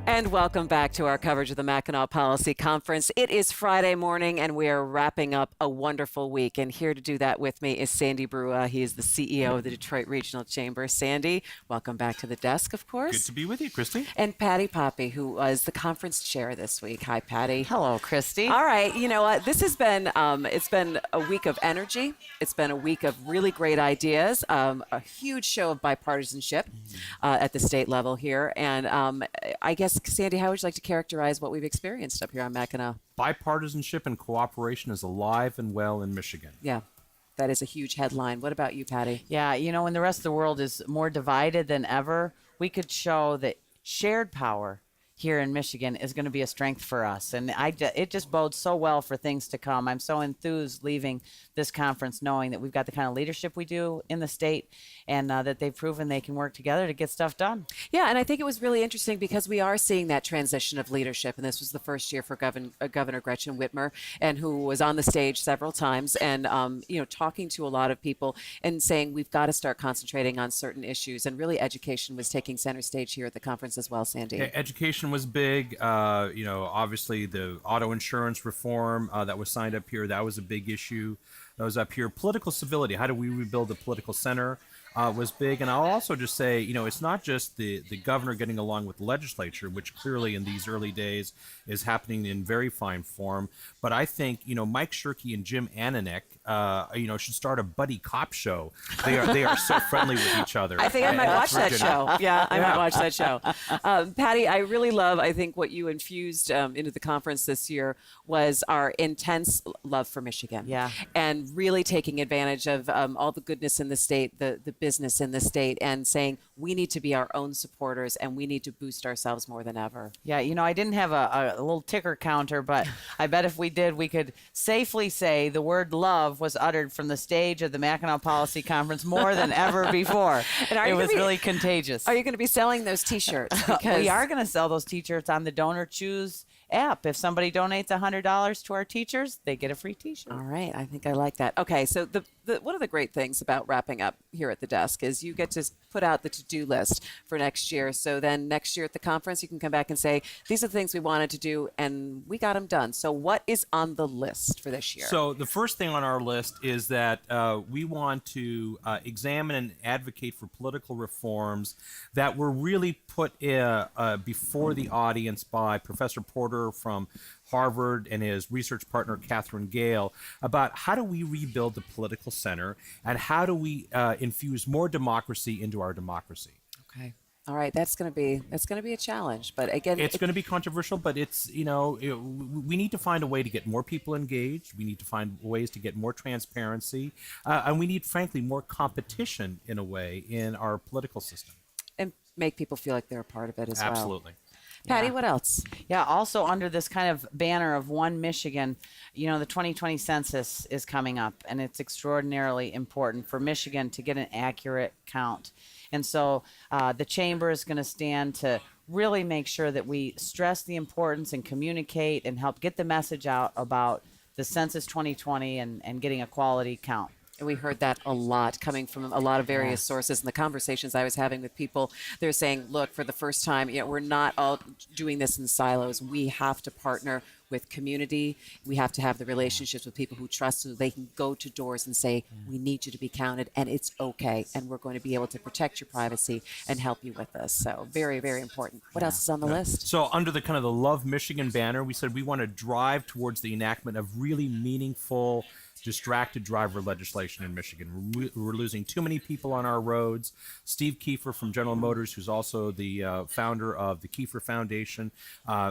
And welcome back to our coverage of the Mackinac Policy Conference. It is Friday morning, and we are wrapping up a wonderful week. And here to do that with me is Sandy Brua. He is the CEO of the Detroit Regional Chamber. Sandy, welcome back to the desk, of course. Good to be with you, Christy. And Patty Poppy, who was the conference chair this week. Hi, Patty. Hello, Christy. All right. You know what? This has been, it's been a week of energy. It's been a week of really great ideas, a huge show of bipartisanship at the state level here. And I guess, Sandy, how would you like to characterize what we've experienced up here on Mackinac? Bipartisanship and cooperation is alive and well in Michigan. Yeah, that is a huge headline. What about you, Patty? Yeah, you know, when the rest of the world is more divided than ever, we could show that shared power here in Michigan is going to be a strength for us. And it just bodes so well for things to come. I'm so enthused leaving this conference knowing that we've got the kind of leadership we do in the state and that they've proven they can work together to get stuff done. Yeah, and I think it was really interesting because we are seeing that transition of leadership. And this was the first year for Governor Gretchen Whitmer, and who was on the stage several times and, talking to a lot of people and saying we've got to start concentrating on certain issues. And really education was taking center stage here at the conference as well, Sandy. Education was big. Obviously the auto insurance reform that was signed up here, that was a big issue. That was up here. Political civility. How do we rebuild the political center? Was big. And I'll also just say, it's not just the governor getting along with the legislature, which clearly in these early days is happening in very fine form. But I think, Mike Shirkey and Jim Ananek, should start a buddy cop show. They are so friendly with each other. I think I might watch that show. Yeah, I might watch that show. Patty, I really love, I think what you infused into the conference this year was our intense love for Michigan. Yeah. And really taking advantage of all the goodness in the state, the business in the state, and saying we need to be our own supporters and we need to boost ourselves more than ever. Yeah, I didn't have a little ticker counter, but I bet if we did, we could safely say the word love was uttered from the stage of the Mackinac Policy Conference more than ever before. And it was really contagious. Are you going to be selling those T-shirts? Because we are going to sell those T-shirts on the Donor Choose app. If somebody donates $100 to our teachers, they get a free T-shirt. All right. I think I like that. Okay. So one of the great things about wrapping up here at the desk is you get to put out the to-do list for next year. So then next year at the conference, you can come back and say, these are the things we wanted to do and we got them done. So what is on the list for this year? So the first thing on our list is that we want to examine and advocate for political reforms that were really put before the audience by Professor Porter from Harvard and his research partner, Catherine Gale, about how do we rebuild the political center and how do we infuse more democracy into our democracy. Okay. All right, that's going to be a challenge, but again, it's going to be controversial. But it's we need to find a way to get more people engaged. We need to find ways to get more transparency, and we need, frankly, more competition in a way in our political system, and make people feel like they're a part of it as well. Absolutely. Patty, what else? Yeah, also under this kind of banner of One Michigan, the 2020 census is coming up, and it's extraordinarily important for Michigan to get an accurate count. And so the chamber is going to stand to really make sure that we stress the importance and communicate and help get the message out about the Census 2020 and getting a quality count. And we heard that a lot coming from a lot of various sources. In the conversations I was having with people, they're saying, look, for the first time, we're not all doing this in silos. We have to partner with community. We have to have the relationships with people who trust so they can go to doors and say, we need you to be counted and it's okay. And we're going to be able to protect your privacy and help you with this. So very, very important. What else is on the list? So under the kind of the Love Michigan banner, we said we want to drive towards the enactment of really meaningful distracted driver legislation in Michigan. We're losing too many people on our roads. Steve Kiefer from General Motors, who's also the founder of the Kiefer Foundation,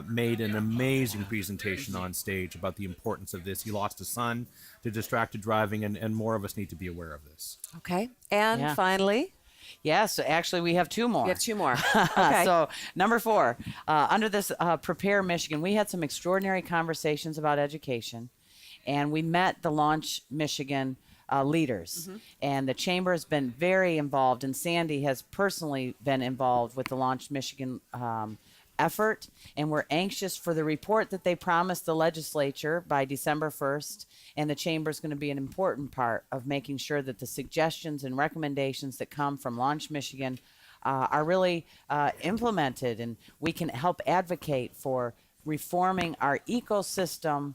made an amazing presentation on stage about the importance of this. He lost a son to distracted driving, and more of us need to be aware of this. Okay. And finally, Yes, actually, we have two more. we have two more. Okay. So, number 4, under this Prepare Michigan, we had some extraordinary conversations about education, and we met the Launch Michigan leaders. And the chamber has been very involved, and Sandy has personally been involved with the Launch Michigan effort, and we're anxious for the report that they promised the legislature by December 1st, and the chamber is going to be an important part of making sure that the suggestions and recommendations that come from Launch Michigan are really implemented, and we can help advocate for reforming our ecosystem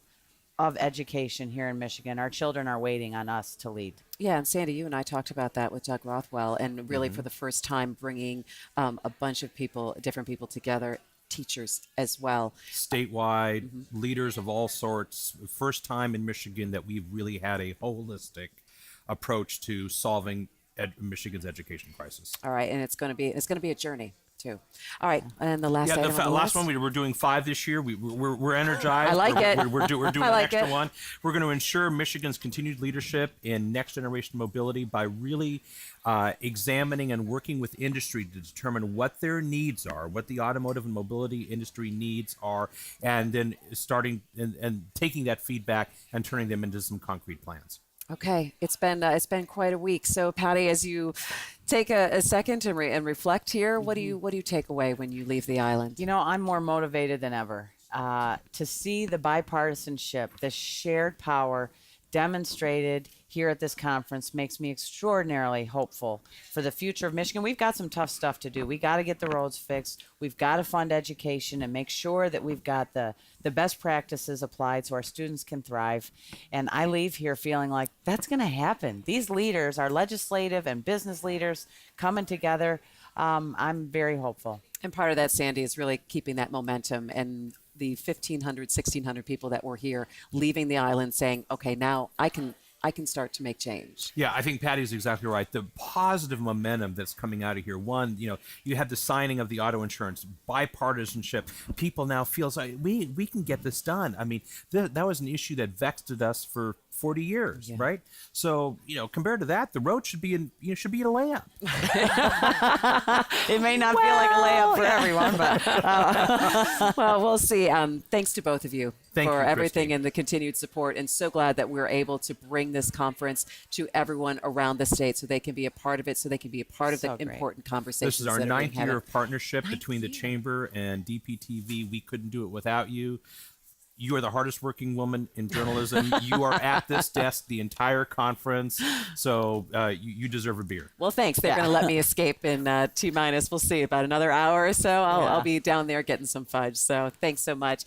of education here in Michigan. Our children are waiting on us to lead. Yeah, and Sandy, you and I talked about that with Doug Rothwell, and really for the first time bringing a bunch of people, different people together, teachers as well. Statewide, leaders of all sorts. First time in Michigan that we've really had a holistic approach to solving Michigan's education crisis. All right, and it's going to be a journey too. All right, and the last Yeah, item the on the last list? one, we're doing 5 this year. We're energized. I like we're, it. We're doing I like an extra it. one. We're going to ensure Michigan's continued leadership in next generation mobility by really examining and working with industry to determine what their needs are, what the automotive and mobility industry needs are, and then starting and taking that feedback and turning them into some concrete plans. Okay, it's been quite a week. So, Patty, as you take a second and reflect here, what do you take away when you leave the island? You know, I'm more motivated than ever to see the bipartisanship, the shared power demonstrated here at this conference makes me extraordinarily hopeful for the future of Michigan. We've got some tough stuff to do. We got to get the roads fixed. We've got to fund education and make sure that we've got the best practices applied so our students can thrive. And I leave here feeling like that's going to happen. These leaders, our legislative and business leaders coming together, I'm very hopeful. And part of that, Sandy, is really keeping that momentum and the 1,500, 1,600 people that were here leaving the island saying, okay, now I can start to make change. Yeah, I think Patty's exactly right. The positive momentum that's coming out of here. One, you had the signing of the auto insurance, bipartisanship. People now feels like we can get this done. I mean, that was an issue that vexed us for 40 years, right? So, compared to that, the road should be a layup. It may not feel like a layup for everyone, but well, we'll see. Thanks to both of you Thank for you, everything Christy. and the continued support, and so glad that we're able to bring this conference to everyone around the state so they can be a part of it, so they can be a part of So the great. important conversations. This is our that are being 9th had. year of partnership between the year. Chamber and DPTV. We couldn't do it without you. You are the hardest working woman in journalism. You are at this desk the entire conference, so you deserve a beer. Well, thanks. They're going to let me escape in T-minus, we'll see, about another hour or so. I'll be down there getting some fudge. So thanks so much.